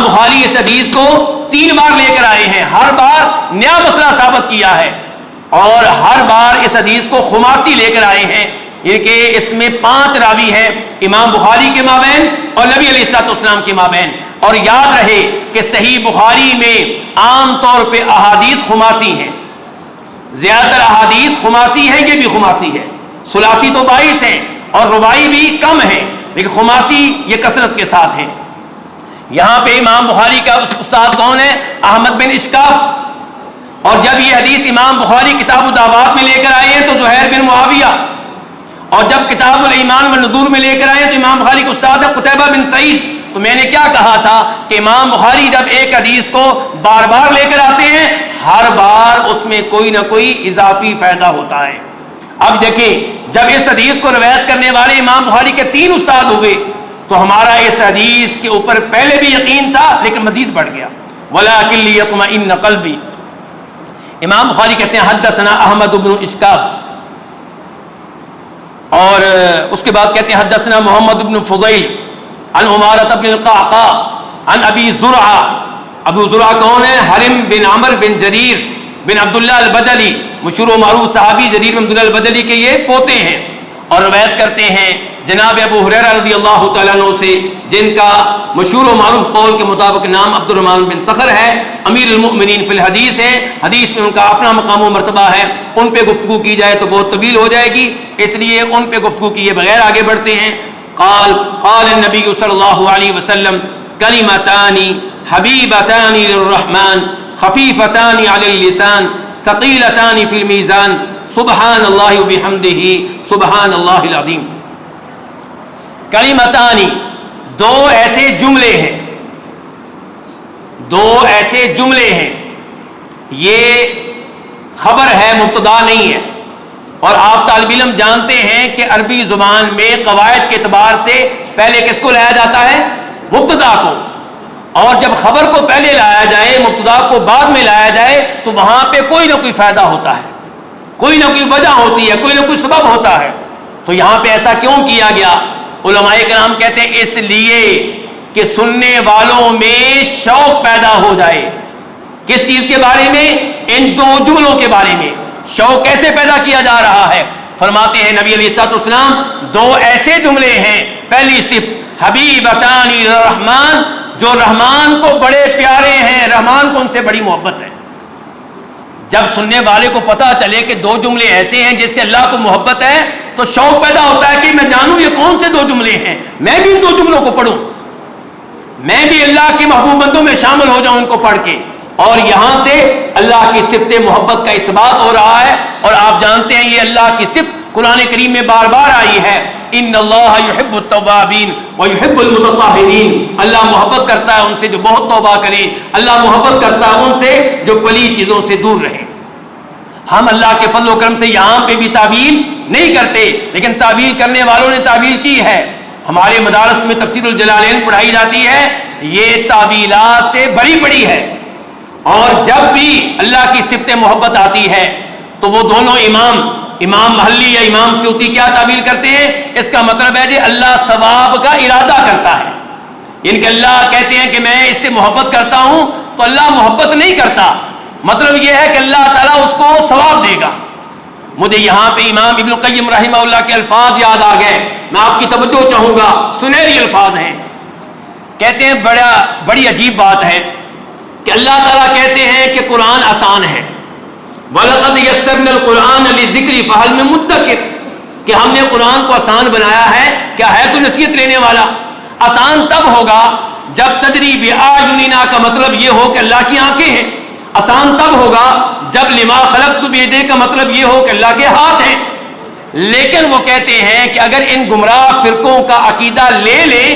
بخاری اس حدیث کو 3 بار لے کر آئے ہیں، ہر بار نیا مسئلہ ثابت کیا ہے، اور ہر بار اس حدیث کو خماسی لے کر آئے ہیں، یعنی کہ اس میں 5 راوی ہیں امام بخاری کے مابین اور نبی علیہ الصلوۃ والسلام کے مابین۔ اور یاد رہے کہ صحیح بخاری میں عام طور پہ احادیث خماسی ہیں، زیادہ تر احادیث خماسی ہیں، یہ بھی خماسی ہے، ثلاثی تو 22 ہیں اور رباعی بھی کم ہیں، لیکن خماسی یہ کثرت کے ساتھ ہیں۔ یہاں پہ امام بخاری کا استاد کون ہے؟ احمد بن اشکاف، اور جب یہ حدیث امام بخاری کتاب الدعوات میں لے کر آئے ہیں تو زہیر بن معاویہ، اور جب کتاب الایمان والنذور میں لے کر آئے ہیں تو امام بخاری کے استاد ہے قتیبہ بن سعید۔ تو میں نے کیا کہا تھا کہ امام بخاری جب ایک حدیث کو بار بار لے کر آتے ہیں، ہر بار اس میں کوئی نہ کوئی اضافی فائدہ ہوتا ہے۔ اب دیکھیں، جب اس حدیث کو روایت کرنے والے امام بخاری کے 3 استاد ہوئے تو ہمارا اس حدیث کے اوپر پہلے بھی یقین تھا لیکن مزید بڑھ گیا۔ وَلَٰكِن لِيَطْمَئِنَّ قَلْبِي، امام بخاری کہتے ہیں حدثنا احمد بن اشکاب، اور اس کے بعد کہتے ہیں حدثنا محمد بن فضیل عن عمارة بن القعقاع عن ابی زرعہ۔ ابو زرعہ کون ہے؟ حرم بن عمر بن جریر بن عبداللہ البجلی، مشہور و معروف صحابی جریر بن عبداللہ البجلی کے یہ پوتے ہیں، اور روایت کرتے ہیں جناب ابو ہریرہ رضی اللہ تعالیٰ عنہ سے، جن کا مشہور و معروف قول کے مطابق نام عبد الرحمن بن صخر ہے، امیر المؤمنین فی الحدیث ہے، حدیث میں ان کا اپنا مقام و مرتبہ ہے، ان پہ گفتگو کی جائے تو بہت طویل ہو جائے گی، اس لیے ان پہ گفتگو کیے بغیر آگے بڑھتے ہیں۔ قال النبی صلی اللہ علیہ وسلم کلمتان حبیبتان للرحمن خفیفتان علی اللسان ثقیلتان فی المیزان سبحان اللہ وبحمدہ سبحان اللہ العظیم۔ کلمتانی، 2 ایسے جملے ہیں، 2 ایسے جملے ہیں، یہ خبر ہے، مبتدا نہیں ہے، اور آپ طالب علم جانتے ہیں کہ عربی زبان میں قواعد کے اعتبار سے پہلے کس کو لایا جاتا ہے؟ مبتدا کو، اور جب خبر کو پہلے لایا جائے مبتدا کو بعد میں لایا جائے تو وہاں پہ کوئی نہ کوئی فائدہ ہوتا ہے، کوئی نہ کوئی وجہ ہوتی ہے، کوئی نہ کوئی سبب ہوتا ہے۔ تو یہاں پہ ایسا کیوں کیا گیا؟ علماء کرام کہتے ہیں اس لیے کہ سننے والوں میں شوق پیدا ہو جائے۔ کس چیز کے بارے میں؟ ان 2 جملوں کے بارے میں۔ شوق کیسے پیدا کیا جا رہا ہے؟ فرماتے ہیں نبی علیہ الصلوۃ والسلام 2 ایسے جملے ہیں، پہلی صفت حبیبتان الرحمن، جو رحمان کو بڑے پیارے ہیں، رحمان کو ان سے بڑی محبت ہے۔ جب سننے والے کو پتا چلے کہ 2 جملے ایسے ہیں جس سے اللہ کو محبت ہے تو شوق پیدا ہوتا ہے کہ میں جانوں یہ کون سے 2 جملے ہیں، میں بھی ان 2 جملوں کو پڑھوں، میں بھی اللہ کے محبوب بندوں میں شامل ہو جاؤں ان کو پڑھ کے۔ اور یہاں سے اللہ کی صفت محبت کا اثبات ہو رہا ہے، اور آپ جانتے ہیں یہ اللہ کی صفت قرآن کریم میں بار بار آئی ہے، ان اللہ یحب التوابین ویحب المتطہرین، اللہ محبت کرتا ہے ان سے جو بہت توبہ کریں، اللہ محبت کرتا ہے ان سے جو پلید چیزوں سے دور رہیں۔ ہم اللہ کے فضل و کرم سے یہاں پہ بھی تعویل نہیں کرتے، لیکن تعویل کرنے والوں نے تعویل کی ہے۔ ہمارے مدارس میں تفسیر الجلالین پڑھائی جاتی ہے، یہ تعویلات سے بڑی بڑی ہے، اور جب بھی اللہ کی صفت محبت آتی ہے تو وہ دونوں امام محلی یا امام سیوطی کیا تعویل کرتے ہیں؟ اس کا مطلب ہے کہ اللہ ثواب کا ارادہ کرتا ہے، یعنی کہ اللہ کہتے ہیں کہ میں اس سے محبت کرتا ہوں تو اللہ محبت نہیں کرتا، مطلب یہ ہے کہ اللہ تعالیٰ اس کو ثواب دے گا۔ مجھے یہاں پہ امام ابن القیم رحمہ اللہ کے الفاظ یاد آ گئے، میں آپ کی توجہ چاہوں گا، سنہری الفاظ ہیں۔ کہتے ہیں بڑی عجیب بات ہے کہ اللہ تعالیٰ کہتے ہیں کہ قرآن آسان ہے، وَلَقَدْ يَسَّرْنَا الْقُرْآنَ لِلذِّكْرِ فَهَلْ مِن مُدَّكِرٍ، کہ ہم نے قرآن کو آسان بنایا ہے، کیا ہے تو نصیحت لینے والا؟ آسان تب ہوگا جب تجری بِأَعْيُنِنَا کا مطلب یہ ہو کہ اللہ کی آنکھیں ہیں، آسان تب ہوگا جب لما خلقت بِيَدَيْكَ کا مطلب یہ ہو کہ اللہ کے ہاتھ ہیں۔ لیکن وہ کہتے ہیں کہ اگر ان گمراہ فرقوں کا عقیدہ لے لیں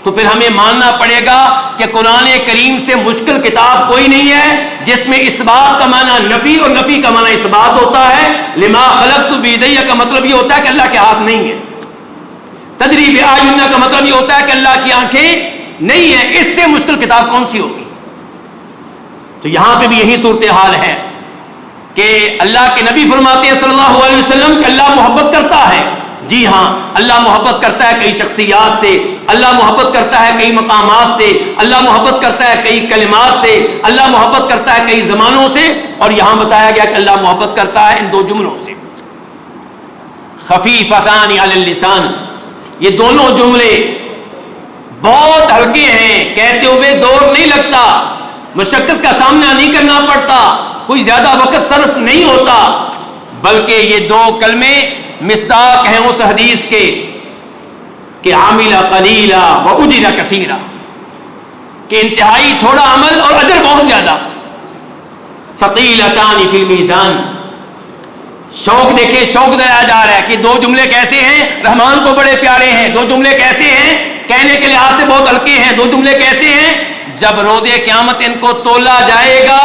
تو پھر ہمیں ماننا پڑے گا کہ قرآن کریم سے مشکل کتاب کوئی نہیں ہے جس میں اثبات کا معنی نفی اور نفی کا معنی اثبات ہوتا ہے۔ لما خلقت بِيَدَيَّ کا مطلب یہ ہوتا ہے کہ اللہ کے ہاتھ نہیں ہے، تجری بِأَعْيُنِنَا کا مطلب یہ ہوتا ہے کہ اللہ کی آنکھیں نہیں ہیں، اس سے مشکل کتاب کون سی ہوگی؟ تو یہاں پہ بھی یہی صورتحال ہے کہ اللہ کے نبی فرماتے ہیں صلی اللہ علیہ وسلم کہ اللہ محبت کرتا ہے، جی ہاں، اللہ محبت کرتا ہے کئی شخصیات سے، اللہ محبت کرتا ہے کئی مقامات سے، اللہ محبت کرتا ہے کئی کلمات سے، اللہ محبت کرتا ہے کئی زمانوں سے، اور یہاں بتایا گیا کہ اللہ محبت کرتا ہے ان دو جملوں سے، خفیفتان علی اللسان۔ یہ دونوں جملے بہت ہلکے ہیں، کہتے ہوئے زور نہیں لگتا، مشقت کا سامنا نہیں کرنا پڑتا، کوئی زیادہ وقت صرف نہیں ہوتا، بلکہ یہ دو کلمے مصداق ہیں اس حدیث کے کہ عامل قلیلا واجر کثیرا، کہ انتہائی تھوڑا عمل اور اجر بہت زیادہ۔ ثقیلتان فی المیزان، شوق دیکھیں، شوق دیا جا رہا ہے کہ دو جملے کیسے ہیں، رحمان کو بڑے پیارے ہیں، دو جملے کیسے ہیں، کہنے کے لحاظ سے بہت ہلکے ہیں، دو جملے کیسے ہیں، جب روز قیامت ان کو تولا جائے گا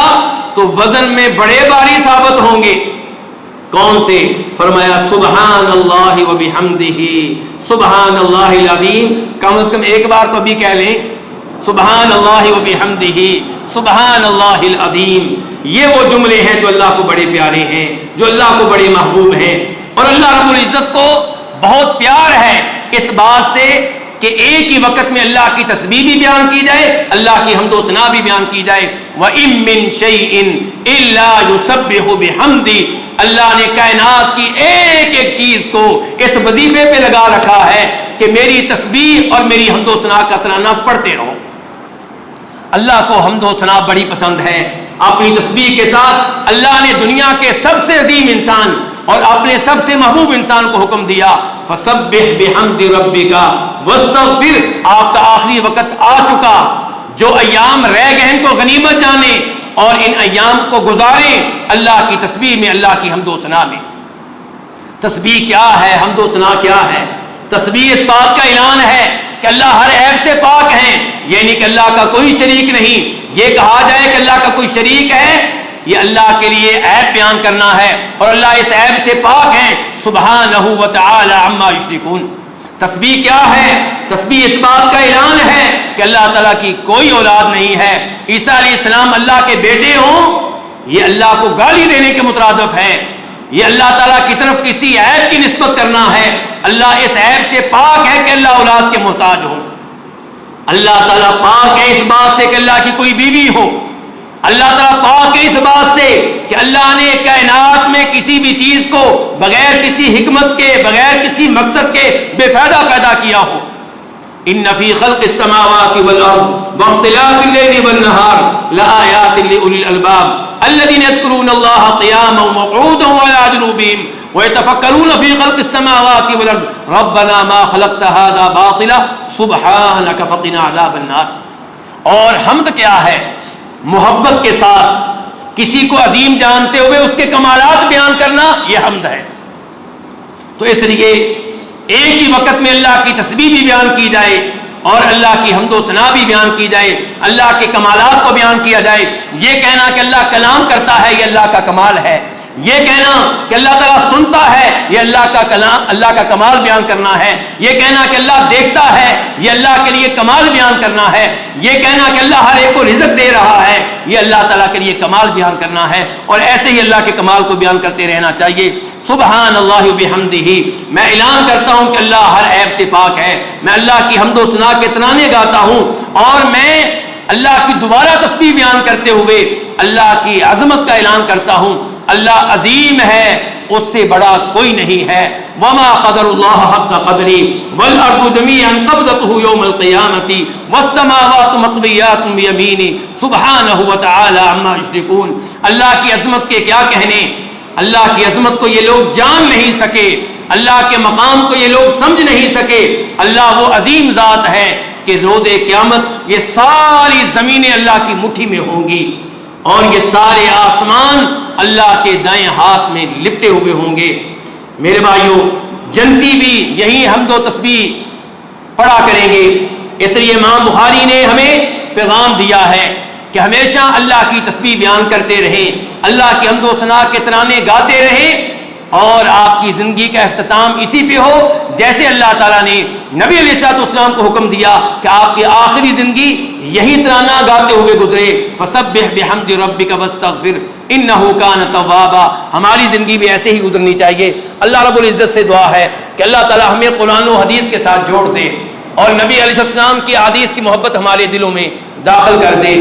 تو وزن میں بڑے بھاری ثابت ہوں گے۔ کون سے؟ فرمایا سبحان اللہ و بحمدہ، سبحان اللہ العظیم، کم از کم ایک بار تو بھی کہہ لیں سبحان اللہ و بحمدہ، سبحان اللہ العظیم۔ یہ وہ جملے ہیں جو اللہ کو بڑے پیارے ہیں، جو اللہ کو بڑے محبوب ہیں، اور اللہ رب العزت کو بہت پیار ہے اس بات سے کہ ایک ہی وقت میں اللہ کی تسبیح بھی بیان کی جائے، اللہ کی حمد و ثنا بھی بیان کی جائے۔ وَإِن مِّن شَيْءٍ إِلَّا يُسَبِّحُ بِحَمْدِهِ، اللہ نے کائنات کی ایک ایک چیز کو اس وظیفے پہ لگا رکھا ہے کہ میری تسبیح اور میری حمد و ثنا کا ترانہ پڑھتے رہو۔ اللہ کو حمد و ثنا بڑی پسند ہے۔ اپنی تسبیح کے ساتھ اللہ نے دنیا کے سب سے عظیم انسان اور اپنے سب سے محبوب انسان کو حکم دیا فسبح بحمد ربک واستغفر۔ آپ کا آخری وقت آ چکا، جو ایام رہ گئے ان کو غنیمت جانیں اور ان ایام کو گزاریں اللہ کی تسبیح میں، اللہ کی حمد و ثنا میں۔ تسبیح کیا ہے، حمد و ثنا کیا ہے؟ تسبیح اس بات کا اعلان ہے کہ اللہ ہر عیب سے پاک ہیں، یعنی کہ اللہ کا کوئی شریک نہیں۔ یہ کہا جائے کہ اللہ کا کوئی شریک ہے، یہ اللہ کے لیے عیب بیان کرنا ہے، اور اللہ اس عیب سے پاک ہیں، سبحانہ و تعالی عما یشرکون۔ تسبیح کیا ہے؟ تسبیح اس بات کا اعلان ہے کہ اللہ تعالیٰ کی کوئی اولاد نہیں ہے۔ عیسیٰ علیہ السلام اللہ کے بیٹے ہوں، یہ اللہ کو گالی دینے کے مترادف ہے، یہ اللہ تعالیٰ کی طرف کسی عیب کی نسبت کرنا ہے۔ اللہ اس عیب سے پاک ہے کہ اللہ اولاد کے محتاج ہو۔ اللہ تعالیٰ پاک ہے اس بات سے کہ اللہ کی کوئی بیوی ہو۔ اللہ تعالیٰ پاک ہے اس بات سے کہ اللہ نے کائنات میں کسی بھی چیز کو بغیر کسی حکمت کے، بغیر کسی مقصد کے بے فائدہ پیدا کیا ہو۔ ان فی خلق السماوات والارض واختلاف اللیل والنہار لآیات لأولی الالباب الذین یذکرون اللہ قیاما وقعودا وعلی جنوبہم ویتفکرون فی خلق السماوات والارض ربنا ما خلقت ھذا باطلا سبحانک فقنا عذاب النار۔ اور حمد کیا ہے؟ محبت کے ساتھ کسی کو عظیم جانتے ہوئے اس کے کمالات بیان کرنا، یہ حمد ہے۔ تو اس لیے ایک ہی وقت میں اللہ کی تسبیح بھی بیان کی جائے اور اللہ کی حمد و ثنا بھی بیان کی جائے، اللہ کے کمالات کو بیان کیا جائے۔ یہ کہنا کہ اللہ کلام کرتا ہے، یہ اللہ کا کمال ہے۔ یہ کہنا کہ اللہ تعالیٰ سنتا ہے، یہ اللہ کا کلام، اللہ کا کمال بیان کرنا ہے۔ یہ کہنا کہ اللہ دیکھتا ہے، یہ اللہ کے لیے کمال بیان کرنا ہے۔ یہ کہنا کہ اللہ ہر ایک کو رزق دے رہا ہے، یہ اللہ تعالیٰ کے لیے کمال بیان کرنا ہے، اور ایسے ہی اللہ کے کمال کو بیان کرتے رہنا چاہیے۔ سبحان اللہ بحمدہ، میں اعلان کرتا ہوں کہ اللہ ہر عیب سے پاک ہے۔ میں اللہ کی حمد و ثنا کے ترانے گاتا ہوں، اور میں اللہ کی دوبارہ تسبیح بیان کرتے ہوئے اللہ کی عظمت کا اعلان کرتا ہوں۔ اللہ عظیم ہے، اس سے بڑا کوئی نہیں ہے۔ وما قدر اللہ حق قدری والارض جميعا قبضته يوم القيامة والسماوات مطويات بيمينه سبحانہ وتعالى عما يشركون۔ اللہ کی عظمت کے کیا کہنے، اللہ کی عظمت کو یہ لوگ جان نہیں سکے، اللہ کے مقام کو یہ لوگ سمجھ نہیں سکے۔ اللہ وہ عظیم ذات ہے کہ روز قیامت یہ ساری زمینیں اللہ کی مٹھی میں ہوں گی، اور یہ سارے آسمان اللہ کے دائیں ہاتھ میں لپٹے ہوئے ہوں گے۔ میرے بھائیوں، جنتی بھی یہی حمد و تسبیح پڑھا کریں گے۔ اس لیے امام بخاری نے ہمیں پیغام دیا ہے کہ ہمیشہ اللہ کی تسبیح بیان کرتے رہیں، اللہ کی حمد و ثنا کے ترانے گاتے رہیں، اور آپ کی زندگی کا اختتام اسی پہ ہو جیسے اللہ تعالیٰ نے نبی علیہ الصلوۃ والسلام کو حکم دیا کہ آپ کی آخری زندگی یہی ترانہ گاتے ہوئے گزرے، فسبح بحمد ربک واستغفر انہ کان توابا۔ ہماری زندگی بھی ایسے ہی گزرنی چاہیے۔ اللہ رب العزت سے دعا ہے کہ اللہ تعالیٰ ہمیں قرآن و حدیث کے ساتھ جوڑ دے اور نبی علیہ السلام کی احادیث کی محبت ہمارے دلوں میں داخل کر دے۔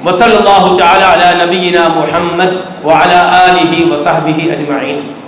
وصلی اللہ تعالی علی نبینا محمد وعلی آلہ وصحبہ اجمعین۔